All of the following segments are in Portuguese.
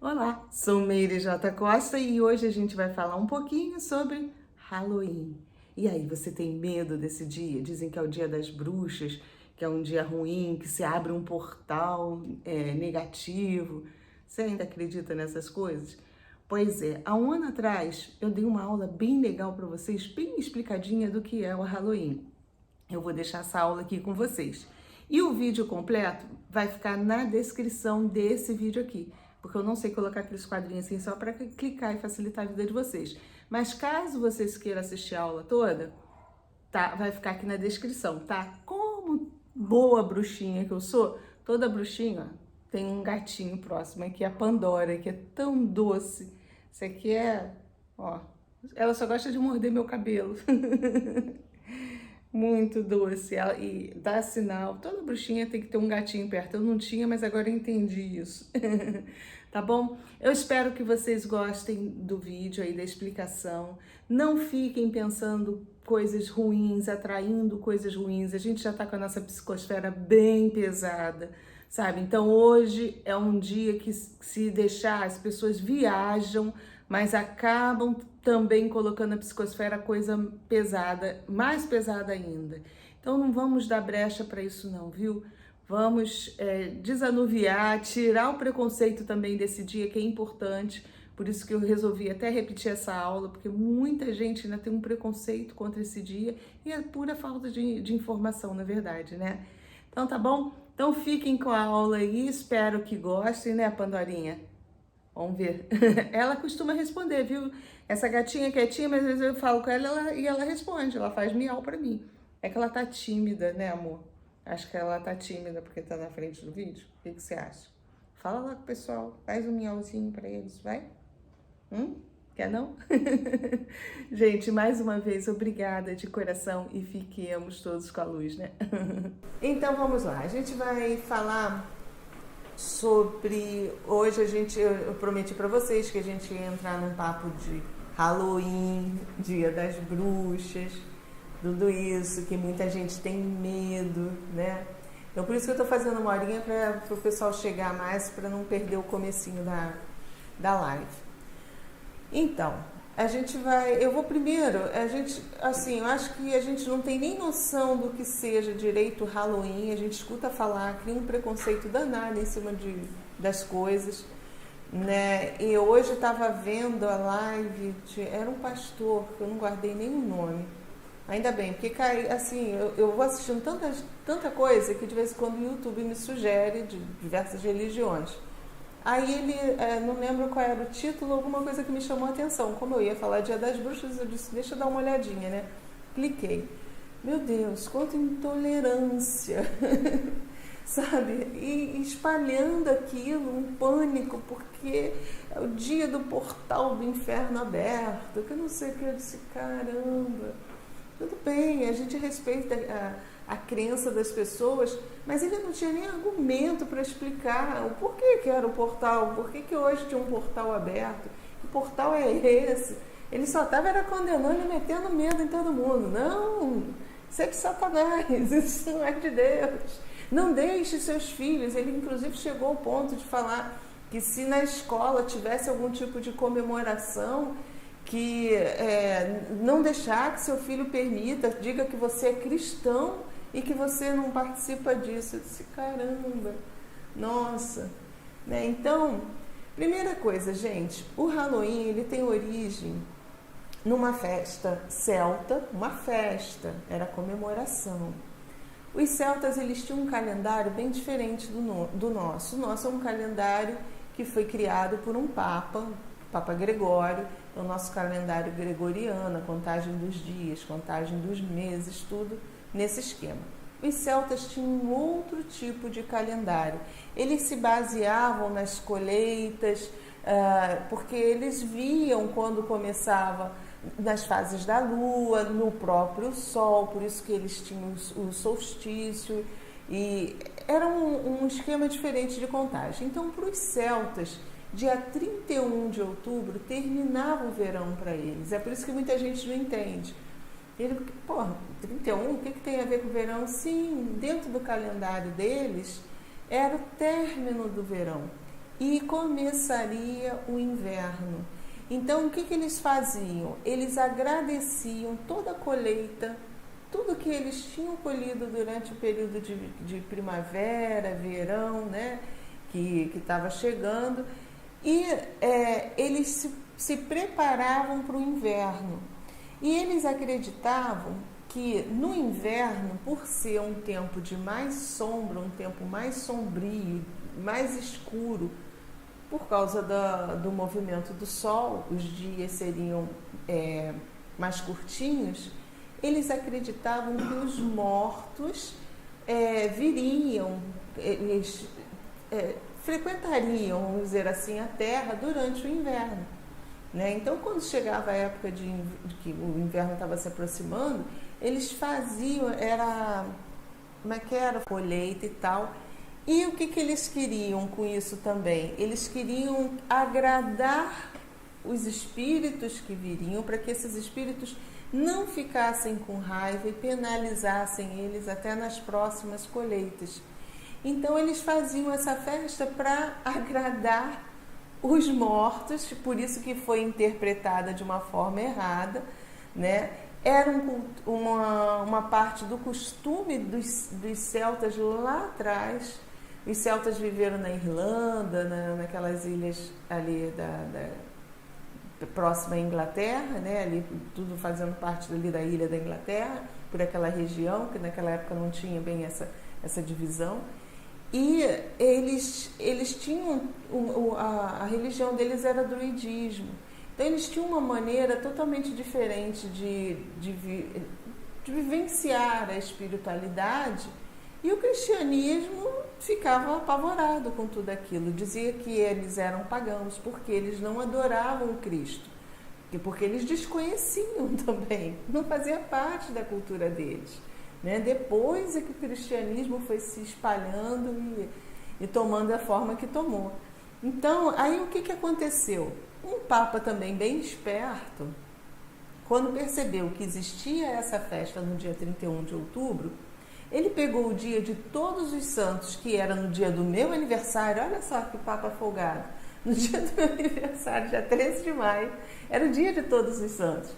Olá, sou Meire J. Costa e hoje a gente vai falar um pouquinho sobre Halloween. E aí, você tem medo desse dia? Dizem que é o dia das bruxas, que é um dia ruim, que se abre um portal negativo. Você ainda acredita nessas coisas? Pois é, há um ano atrás eu dei uma aula bem legal para vocês, bem explicadinha do que é o Halloween. Eu vou deixar essa aula aqui com vocês. E o vídeo completo vai ficar na descrição desse vídeo aqui, porque eu não sei colocar aqueles quadrinhos assim só para clicar e facilitar a vida de vocês. Mas caso vocês queiram assistir a aula toda, tá? Vai ficar aqui na descrição, tá? Como boa bruxinha que eu sou, toda bruxinha tem um gatinho próximo aqui, a Pandora, que é tão doce. Isso aqui é, ó, ela só gosta de morder meu cabelo. Muito doce e dá sinal. Toda bruxinha tem que ter um gatinho perto. Eu não tinha, mas agora eu entendi isso. Tá bom? Eu espero que vocês gostem do vídeo aí, da explicação. Não fiquem pensando coisas ruins, atraindo coisas ruins. A gente já tá com a nossa psicosfera bem pesada, sabe? Então hoje é um dia que, se deixar, as pessoas viajam, mas acabam também colocando a psicosfera coisa pesada, mais pesada ainda. Então não vamos dar brecha para isso não, viu? Vamos desanuviar, tirar o preconceito também desse dia, que é importante. Por isso que eu resolvi até repetir essa aula, porque muita gente ainda tem um preconceito contra esse dia e é pura falta de informação, na verdade, né? Então tá bom? Então fiquem com a aula aí, espero que gostem, né, Pandorinha? Vamos ver. Ela costuma responder, viu? Essa gatinha é quietinha, mas às vezes eu falo com ela e ela responde, ela faz miau pra mim. É que ela tá tímida, né, amor? Acho que ela tá tímida porque tá na frente do vídeo. O que você acha? Fala lá com o pessoal, faz um miauzinho pra eles, vai? Quer não? Gente, mais uma vez, obrigada de coração e fiquemos todos com a luz, né? Então vamos lá, a gente vai falar sobre... Hoje eu prometi para vocês que a gente ia entrar num papo de Halloween, Dia das Bruxas, tudo isso, que muita gente tem medo, né? Então por isso que eu tô fazendo uma horinha para o pessoal chegar mais, para não perder o comecinho da live. Então, eu vou primeiro, eu acho que a gente não tem nem noção do que seja direito Halloween, a gente escuta falar, cria um preconceito danado em cima das coisas, né? E hoje eu estava vendo a live, era um pastor, que eu não guardei nem o nome, ainda bem, porque assim, eu vou assistindo tanta coisa que de vez em quando o YouTube me sugere de diversas religiões. Aí não lembro qual era o título, alguma coisa que me chamou a atenção. Como eu ia falar Dia das Bruxas, eu disse, deixa eu dar uma olhadinha, né? Cliquei. Meu Deus, quanta intolerância, sabe? E espalhando aquilo, um pânico, porque é o dia do portal do inferno aberto, que eu não sei o que. Eu disse, caramba, tudo bem, a gente respeita a crença das pessoas, mas ele não tinha nem argumento para explicar o porquê que era o portal, por que hoje tinha um portal aberto, que portal é esse? Ele só estava condenando e metendo medo em todo mundo. Não, isso é de Satanás, isso não é de Deus. Não deixe seus filhos. Ele inclusive chegou ao ponto de falar que se na escola tivesse algum tipo de comemoração, que não deixar que seu filho permita, diga que você é cristão e que você não participa disso. Eu disse, caramba, nossa, né? Então, primeira coisa, gente, o Halloween, ele tem origem numa festa celta, era comemoração. Os celtas, eles tinham um calendário bem diferente do nosso. O nosso é um calendário que foi criado por um papa, Papa Gregório. Então, o nosso calendário gregoriano, a contagem dos dias, contagem dos meses, tudo nesse esquema. Os celtas tinham um outro tipo de calendário. Eles se baseavam nas colheitas, porque eles viam quando começava nas fases da lua, no próprio sol, por isso que eles tinham o solstício, e era um esquema diferente de contagem. Então, para os celtas, dia 31 de outubro terminava o verão para eles. É por isso que muita gente não entende. 31, o que tem a ver com o verão? Sim, dentro do calendário deles, era o término do verão. e começaria o inverno. Então, o que eles faziam? Eles agradeciam toda a colheita, tudo que eles tinham colhido durante o período de primavera, verão, né, que estava chegando, e eles se preparavam para o inverno. E eles acreditavam que no inverno, por ser um tempo de mais sombra, um tempo mais sombrio, mais escuro, por causa do movimento do Sol, os dias seriam mais curtinhos, eles acreditavam que os mortos viriam, eles frequentariam, vamos dizer assim, a Terra durante o inverno. Né? Então, quando chegava a época de que o inverno estava se aproximando, eles faziam, como é que era? Colheita e tal. E o que eles queriam com isso também? Eles queriam agradar os espíritos que viriam, para que esses espíritos não ficassem com raiva e penalizassem eles até nas próximas colheitas. Então, eles faziam essa festa para agradar os mortos, por isso que foi interpretada de uma forma errada, né? Era uma parte do costume dos celtas lá atrás. Os celtas viveram na Irlanda, naquelas ilhas ali próxima à Inglaterra, né? Ali tudo fazendo parte ali da ilha da Inglaterra, por aquela região, que naquela época não tinha bem essa divisão. E eles tinham, a religião deles era druidismo. Então eles tinham uma maneira totalmente diferente de vivenciar a espiritualidade, e o cristianismo ficava apavorado com tudo aquilo. Dizia que eles eram pagãos porque eles não adoravam o Cristo, porque eles desconheciam também, não fazia parte da cultura deles. Né? Depois é que o cristianismo foi se espalhando e tomando a forma que tomou. Então, aí o que aconteceu? Um papa também bem esperto, quando percebeu que existia essa festa no dia 31 de outubro, ele pegou o dia de Todos os Santos, que era no dia do meu aniversário. Olha só que papa folgado. No dia do meu aniversário, dia 13 de maio, era o dia de Todos os Santos.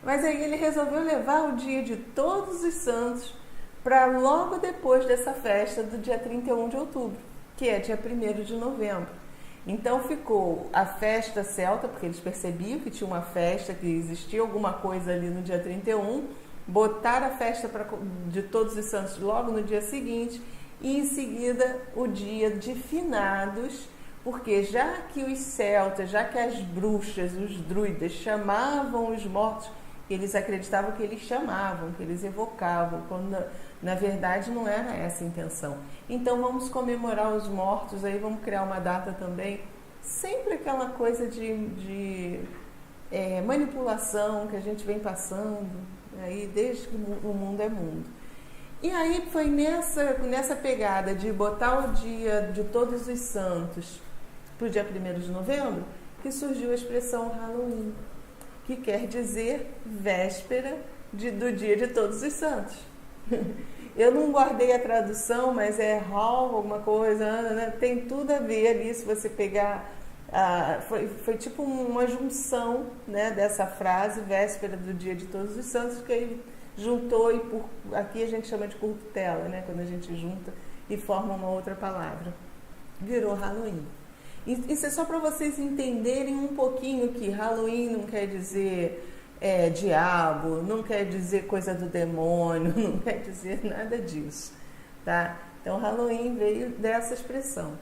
Mas aí ele resolveu levar o dia de Todos os Santos para logo depois dessa festa do dia 31 de outubro, que é dia 1º de novembro. Então ficou a festa celta, porque eles percebiam que tinha uma festa, que existia alguma coisa ali no dia 31, botaram a festa de Todos os Santos logo no dia seguinte, e em seguida o dia de finados, porque já que os celtas, já que as bruxas, os druidas chamavam os mortos, eles acreditavam que eles chamavam, que eles evocavam, quando na verdade não era essa a intenção. Então vamos comemorar os mortos, aí vamos criar uma data também, sempre aquela coisa de manipulação que a gente vem passando, aí desde que o mundo é mundo. E aí foi nessa pegada de botar o dia de Todos os Santos para o dia 1º de novembro que surgiu a expressão Halloween, que quer dizer véspera do dia de Todos os Santos. Eu não guardei a tradução, mas é Hall, alguma coisa, né? Tem tudo a ver ali, se você pegar, foi tipo uma junção, né, dessa frase, véspera do dia de Todos os Santos, que ele juntou, e aqui a gente chama de corruptela, né, quando a gente junta e forma uma outra palavra. Virou Halloween. Isso é só para vocês entenderem um pouquinho que Halloween não quer dizer diabo, não quer dizer coisa do demônio, não quer dizer nada disso, tá? Então Halloween veio dessa expressão.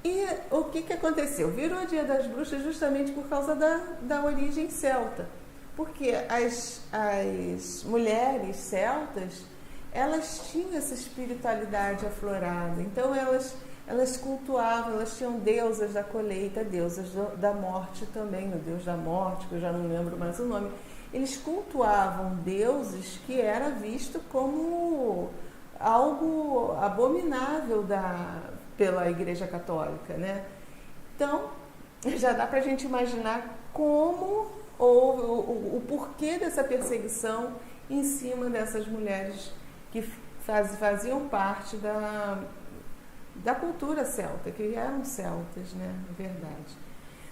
E o que aconteceu? Virou Dia das Bruxas justamente por causa da origem celta, porque as mulheres celtas, elas tinham essa espiritualidade aflorada, então elas cultuavam, elas tinham deusas da colheita, deusas da morte também, o deus da morte, que eu já não lembro mais o nome. Eles cultuavam deuses que era visto como algo abominável pela Igreja Católica, né? Então, já dá para a gente imaginar como o porquê dessa perseguição em cima dessas mulheres que faziam parte da cultura celta, que eram celtas, né? Na verdade.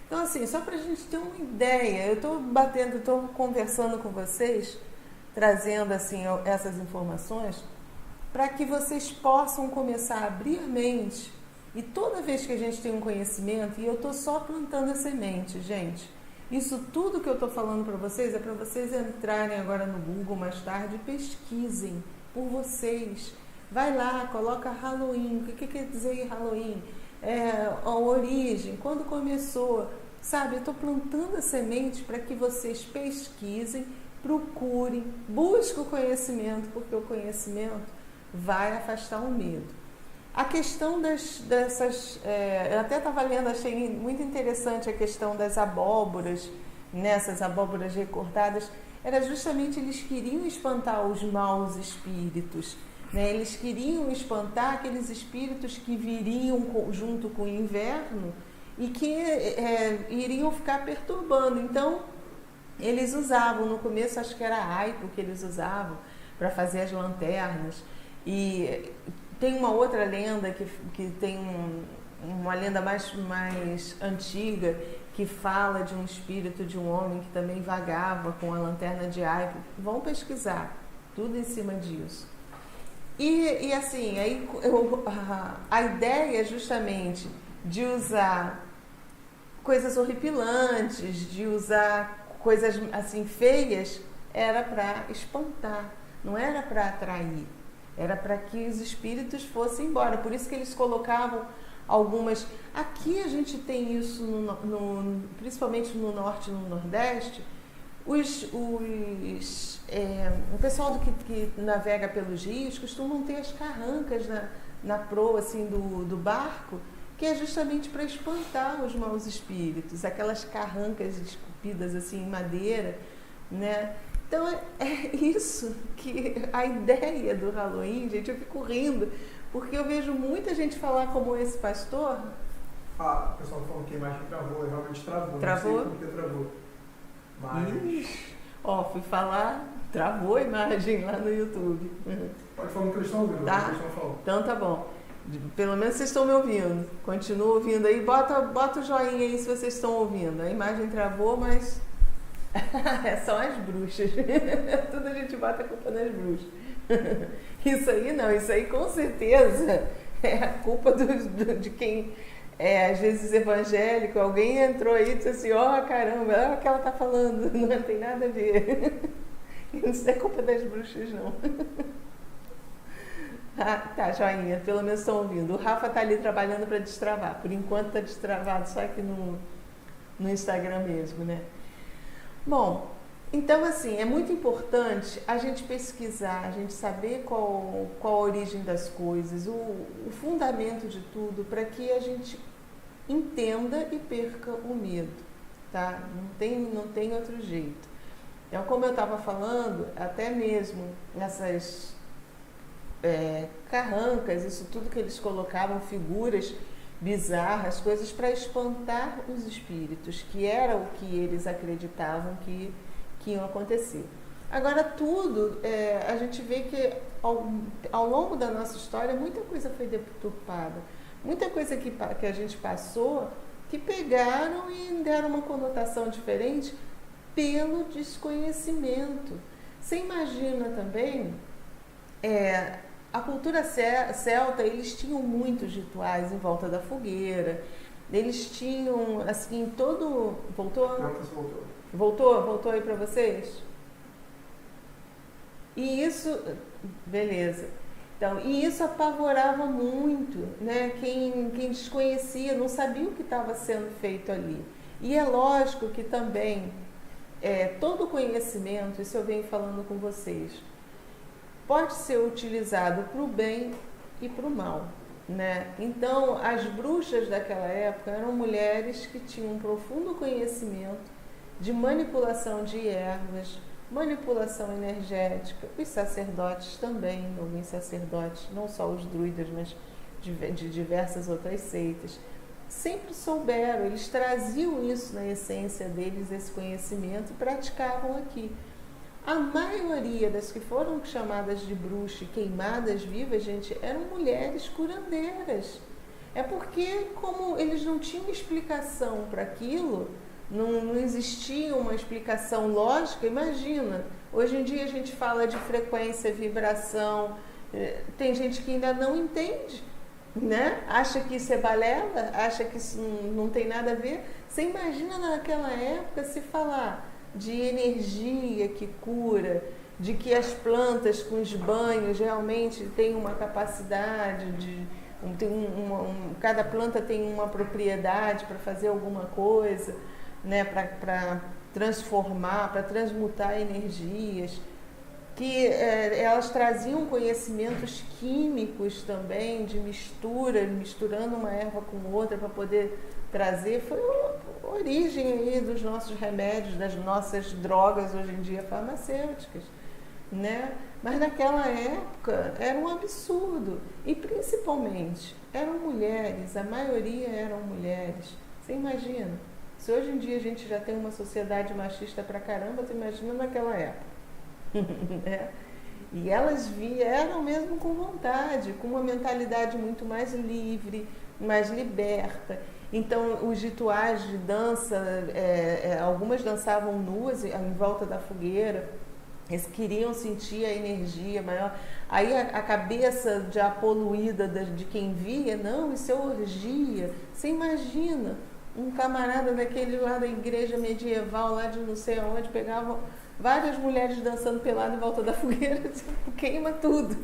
Então, assim, só para a gente ter uma ideia, eu estou conversando com vocês, trazendo, assim, essas informações, para que vocês possam começar a abrir a mente. E toda vez que a gente tem um conhecimento, e eu estou só plantando a semente, gente, isso tudo que eu estou falando para vocês é para vocês entrarem agora no Google mais tarde e pesquisem por vocês. Vai lá, coloca Halloween, o que quer dizer Halloween? A origem, quando começou, sabe? Eu estou plantando a semente para que vocês pesquisem, procurem, busquem o conhecimento, porque o conhecimento vai afastar o medo. A questão dessas... eu até estava lendo, achei muito interessante a questão das abóboras, nessas abóboras recortadas, era justamente eles queriam espantar os maus espíritos, né? Eles queriam espantar aqueles espíritos que viriam junto com o inverno e que iriam ficar perturbando. Então, eles usavam, no começo acho que era aipo que eles usavam para fazer as lanternas. E tem uma outra lenda que tem uma lenda mais antiga, que fala de um espírito de um homem que também vagava com a lanterna de aipo. Vão pesquisar, tudo em cima disso. E assim, aí a ideia justamente de usar coisas horripilantes, de usar coisas assim feias, era para espantar, não era para atrair, era para que os espíritos fossem embora. Por isso que eles colocavam algumas... Aqui a gente tem isso, principalmente no norte e no nordeste, o pessoal que navega pelos rios costumam ter as carrancas na proa assim, do barco, que é justamente para espantar os maus espíritos, aquelas carrancas esculpidas assim, em madeira, né? Então é isso que a ideia do Halloween, gente, eu fico rindo, porque eu vejo muita gente falar como esse pastor. O pessoal falou que a imagem travou, realmente travou. Travou? Não sei por que travou. Mas... fui falar, travou a imagem lá no YouTube. Pode falar o que eles estão ouvindo, tá? O que eles estão falando. Então tá bom. Pelo menos vocês estão me ouvindo. Continua ouvindo aí. Bota o joinha aí se vocês estão ouvindo. A imagem travou, mas são as bruxas. Tudo a gente bota a culpa nas bruxas. Isso aí não, isso aí com certeza é a culpa de quem às vezes evangélico. Alguém entrou aí e disse assim, caramba, olha o que ela está falando, não tem nada a ver. Isso é culpa das bruxas, não. Tá, joinha, pelo menos estão ouvindo. O Rafa tá ali trabalhando para destravar. Por enquanto tá destravado só aqui no Instagram mesmo, né? Bom, então assim, é muito importante a gente pesquisar, a gente saber qual a origem das coisas, o fundamento de tudo, para que a gente entenda e perca o medo, tá? Não tem outro jeito. Então, como eu estava falando, até mesmo nessas carrancas, isso tudo que eles colocavam, figuras bizarras, coisas para espantar os espíritos, que era o que eles acreditavam que iam acontecer. Agora tudo, a gente vê que ao longo da nossa história muita coisa foi deturpada, muita coisa que a gente passou, que pegaram e deram uma conotação diferente pelo desconhecimento. Você imagina também a cultura celta, eles tinham muitos rituais em volta da fogueira, eles tinham, assim, todo... Voltou aí para vocês? E isso... Beleza. Então, e isso apavorava muito, né? Quem desconhecia, não sabia o que estava sendo feito ali. E é lógico que também todo conhecimento, isso eu venho falando com vocês, pode ser utilizado para o bem e para o mal, né? Então, as bruxas daquela época eram mulheres que tinham um profundo conhecimento de manipulação de ervas, manipulação energética. Os sacerdotes também, alguns sacerdotes, não só os druidas, mas de diversas outras seitas, sempre souberam, eles traziam isso na essência deles, esse conhecimento, e praticavam aqui. A maioria das que foram chamadas de bruxa e queimadas vivas, gente, eram mulheres curandeiras. É porque, como eles não tinham explicação para aquilo, não existia uma explicação lógica, imagina. Hoje em dia a gente fala de frequência, vibração, tem gente que ainda não entende, né? Acha que isso é balela, acha que isso não tem nada a ver. Você imagina naquela época se falar de energia que cura, de que as plantas com os banhos realmente têm uma capacidade de... cada planta tem uma propriedade para fazer alguma coisa, né? Para transformar, para transmutar energias, que elas traziam conhecimentos químicos também, de misturando uma erva com outra para poder trazer. Foi a origem aí dos nossos remédios, das nossas drogas hoje em dia farmacêuticas, né? Mas naquela época era um absurdo, e principalmente eram mulheres, a maioria eram mulheres. Você imagina? Se hoje em dia a gente já tem uma sociedade machista pra caramba, você imagina naquela época. Né? E elas vieram mesmo com vontade, com uma mentalidade muito mais livre, mais liberta. Então, os rituais de dança, algumas dançavam nuas em volta da fogueira, eles queriam sentir a energia maior. Aí a cabeça já poluída de quem via, não, isso é orgia. Você imagina um camarada daquele lá da igreja medieval, lá de não sei aonde, pegava várias mulheres dançando pelado em volta da fogueira, tipo, queima tudo.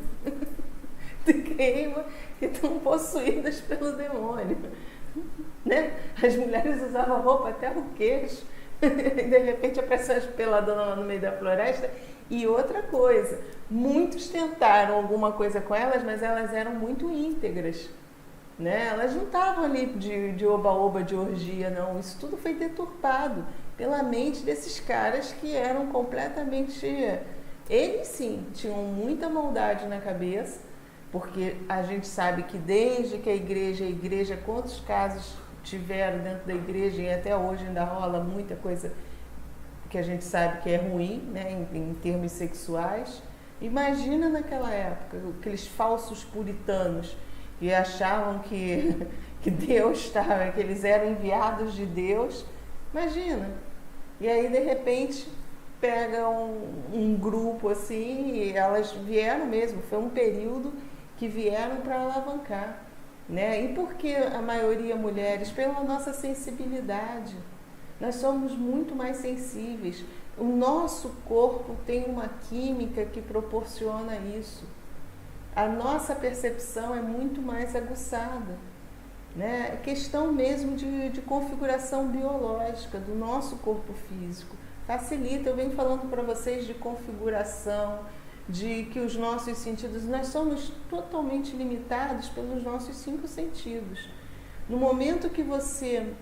Queima, que estão possuídas pelo demônio. Né? As mulheres usavam roupa até o queixo, e de repente apareceu as peladonas lá no meio da floresta. E outra coisa, muitos tentaram alguma coisa com elas, mas elas eram muito íntegras, né? Elas não estavam ali de oba-oba, de orgia, não. Isso tudo foi deturpado pela mente desses caras que eram completamente... Eles sim, tinham muita maldade na cabeça, porque a gente sabe que desde que a igreja, quantos casos tiveram dentro da igreja, e até hoje ainda rola muita coisa que a gente sabe que é ruim, né, em termos sexuais. Imagina naquela época, aqueles falsos puritanos que achavam que Deus estava, que eles eram enviados de Deus. Imagina. E aí, de repente, pega um grupo assim, e elas vieram mesmo, foi um período que vieram para alavancar, né? E por que a maioria mulheres? Pela nossa sensibilidade. Nós somos muito mais sensíveis. O nosso corpo tem uma química que proporciona isso. A nossa percepção é muito mais aguçada, né? É questão mesmo de configuração biológica do nosso corpo físico. Facilita, eu venho falando para vocês de configuração, de que os nossos sentidos, nós somos totalmente limitados pelos nossos 5 sentidos. No momento que você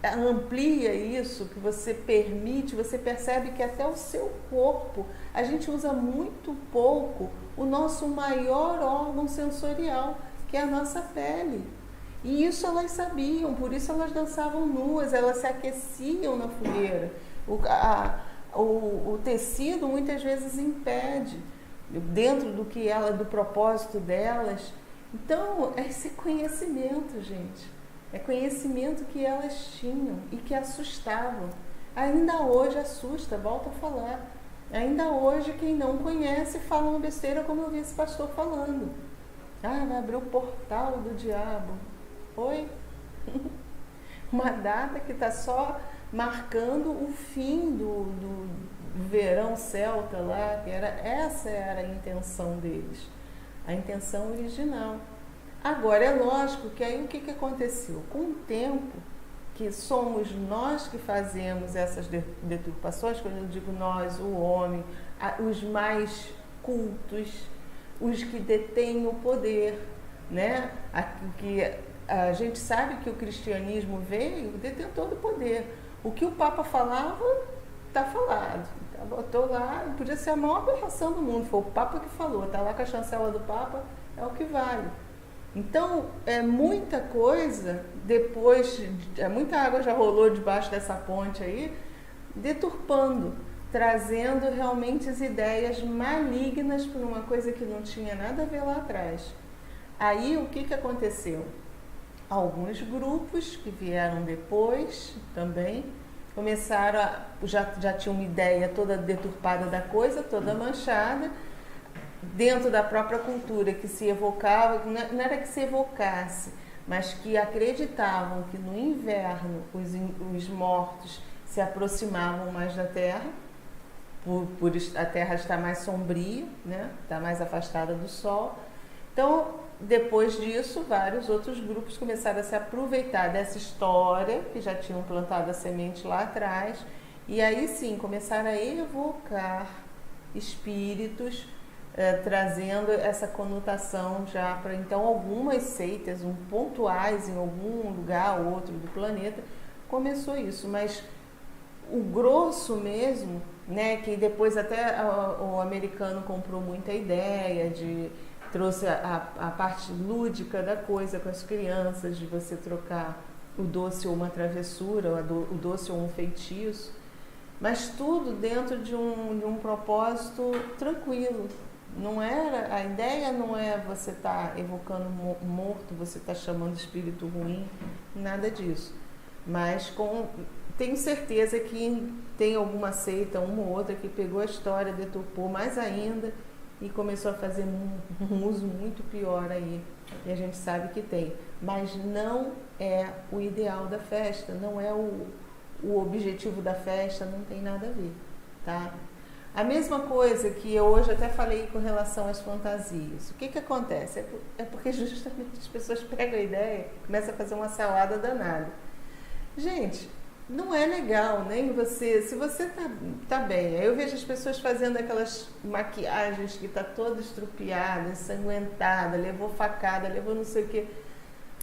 amplia isso, que você permite, você percebe que até o seu corpo, a gente usa muito pouco o nosso maior órgão sensorial, que é a nossa pele. E isso elas sabiam, por isso elas dançavam nuas, elas se aqueciam na fogueira. O tecido muitas vezes impede, dentro do propósito delas. Então, é esse conhecimento, gente. É conhecimento que elas tinham e que assustavam. Ainda hoje assusta, volto a falar. Ainda hoje quem não conhece fala uma besteira, como eu vi esse pastor falando. Ah, vai abrir o portal do diabo. Oi? Uma data que está só marcando o fim do verão celta lá, que essa era a intenção deles, a intenção original. Agora, é lógico que aí o que aconteceu? Com o tempo, que somos nós que fazemos essas deturpações, quando eu digo nós, o homem, os mais cultos, os que detêm o poder, né? A gente sabe que o cristianismo veio detentor do poder. O que o Papa falava, está falado. Botou lá, podia ser a maior aberração do mundo, foi o Papa que falou, está lá com a chancela do Papa, é o que vale. Então, é muita coisa, depois, muita água já rolou debaixo dessa ponte aí, deturpando, trazendo realmente as ideias malignas para uma coisa que não tinha nada a ver lá atrás. Aí, o que aconteceu? alguns grupos que vieram depois também começaram já tinham uma ideia toda deturpada da coisa, toda manchada, dentro da própria cultura que se evocava, não era que se evocasse, mas que acreditavam que no inverno os mortos se aproximavam mais da Terra, por a Terra estar mais sombria, né? Está mais afastada do Sol. Então, depois disso, vários outros grupos começaram a se aproveitar dessa história, que já tinham plantado a semente lá atrás, e aí sim começaram a evocar espíritos, trazendo essa conotação já para então algumas seitas, pontuais em algum lugar ou outro do planeta, começou isso, mas o grosso mesmo, né, que depois até o americano comprou muita ideia trouxe a parte lúdica da coisa com as crianças, de você trocar o doce ou uma travessura, o doce ou um feitiço, mas tudo dentro de um propósito tranquilo. A ideia não é você estar evocando morto, você estar chamando espírito ruim, nada disso. Mas tenho certeza que tem alguma seita, uma ou outra, que pegou a história, deturpou mais ainda e começou a fazer um uso muito pior aí. E a gente sabe que tem. Mas não é o ideal da festa, não é o objetivo da festa, não tem nada a ver, tá? A mesma coisa que eu hoje até falei com relação às fantasias. O que acontece? É porque justamente as pessoas pegam a ideia e começam a fazer uma salada danada. Gente, não é legal, nem você. Se você tá bem, aí eu vejo as pessoas fazendo aquelas maquiagens que tá toda estrupiada, ensanguentada, levou facada, levou não sei o quê.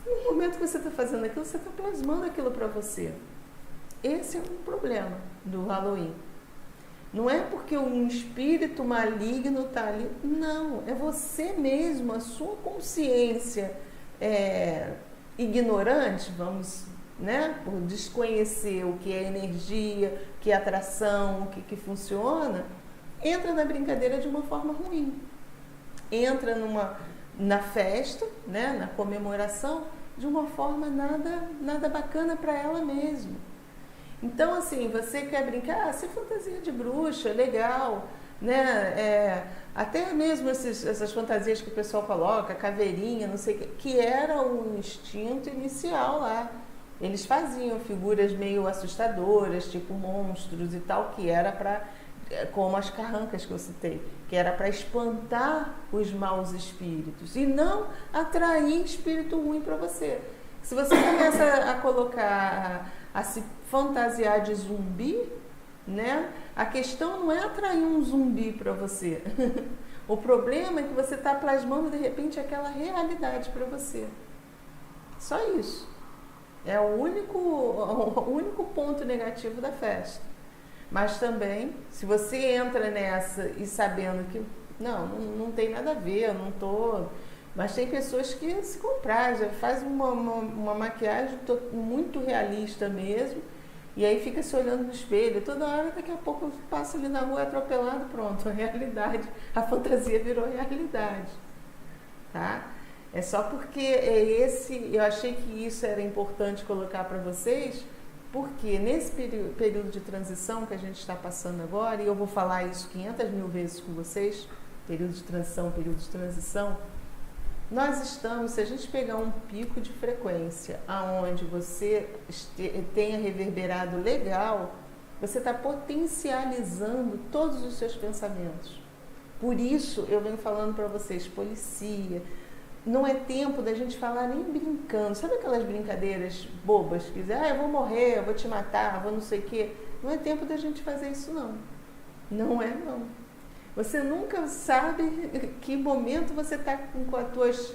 No momento que você está fazendo aquilo, você está plasmando aquilo para você. Esse é um problema do Halloween. Não é porque um espírito maligno está ali, não, é você mesmo, a sua consciência ignorante, vamos, né, por desconhecer o que é energia, o que é atração, o que funciona, entra na brincadeira de uma forma ruim. Entra na festa, né, na comemoração, de uma forma nada bacana para ela mesma. Então, assim, você quer brincar, se fantasia de bruxa, legal, né? Até mesmo essas fantasias que o pessoal coloca, caveirinha, não sei o que era o instinto inicial lá. Eles faziam figuras meio assustadoras, tipo monstros e tal, que era para, como as carrancas que eu citei, que era para espantar os maus espíritos e não atrair espírito ruim para você. Se você começa a colocar, a se fantasiar de zumbi, né? A questão não é atrair um zumbi para você. O problema é que você está plasmando de repente aquela realidade para você. Só isso. É o único ponto negativo da festa. Mas também, se você entra nessa e sabendo que não tem nada a ver, eu não estou... Mas tem pessoas que se compram, já faz uma maquiagem muito realista mesmo, e aí fica se olhando no espelho, toda hora, daqui a pouco passa ali na rua atropelado, pronto, a realidade, a fantasia virou realidade, tá? É só porque eu achei que isso era importante colocar para vocês, porque nesse período de transição que a gente está passando agora, e eu vou falar isso 500 mil vezes com vocês, período de transição, nós estamos, se a gente pegar um pico de frequência aonde você tenha reverberado legal, você está potencializando todos os seus pensamentos. Por isso eu venho falando para vocês, policia, não é tempo da gente falar nem brincando. Sabe aquelas brincadeiras bobas que dizem, eu vou morrer, eu vou te matar, eu vou não sei o quê. Não é tempo da gente fazer isso não. Não é não. Você nunca sabe que momento você está com as tuas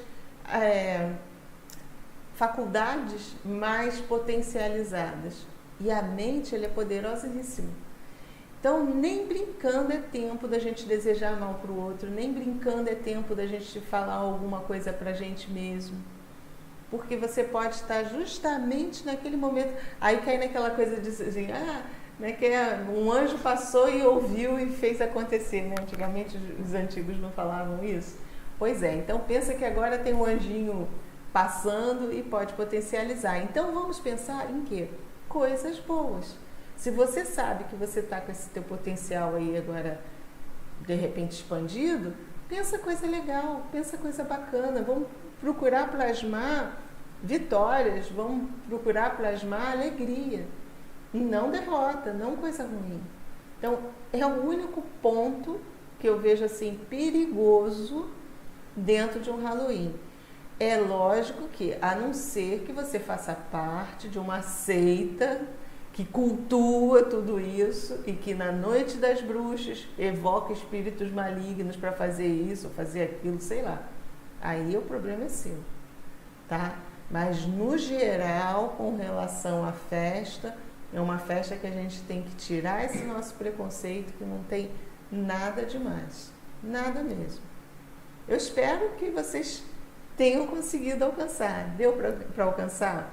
faculdades mais potencializadas. E a mente, ela é poderosíssima. Então, nem brincando é tempo da gente desejar mal para o outro, nem brincando é tempo da gente falar alguma coisa para a gente mesmo. Porque você pode estar justamente naquele momento. Aí cai naquela coisa de assim, né, que um anjo passou e ouviu e fez acontecer, né? Antigamente os antigos não falavam isso. Pois é, então pensa que agora tem um anjinho passando e pode potencializar. Então vamos pensar em quê? Coisas boas. Se você sabe que você está com esse teu potencial aí agora de repente expandido, pensa coisa legal, pensa coisa bacana. Vamos procurar plasmar vitórias, vamos procurar plasmar alegria. E não derrota, não coisa ruim. Então, é o único ponto que eu vejo assim perigoso dentro de um Halloween. É lógico que, a não ser que você faça parte de uma seita que cultua tudo isso e que na noite das bruxas evoca espíritos malignos para fazer isso, fazer aquilo, sei lá. Aí o problema é seu, tá? Mas no geral, com relação à festa, é uma festa que a gente tem que tirar esse nosso preconceito, que não tem nada demais, nada mesmo. Eu espero que vocês tenham conseguido alcançar. Deu para alcançar?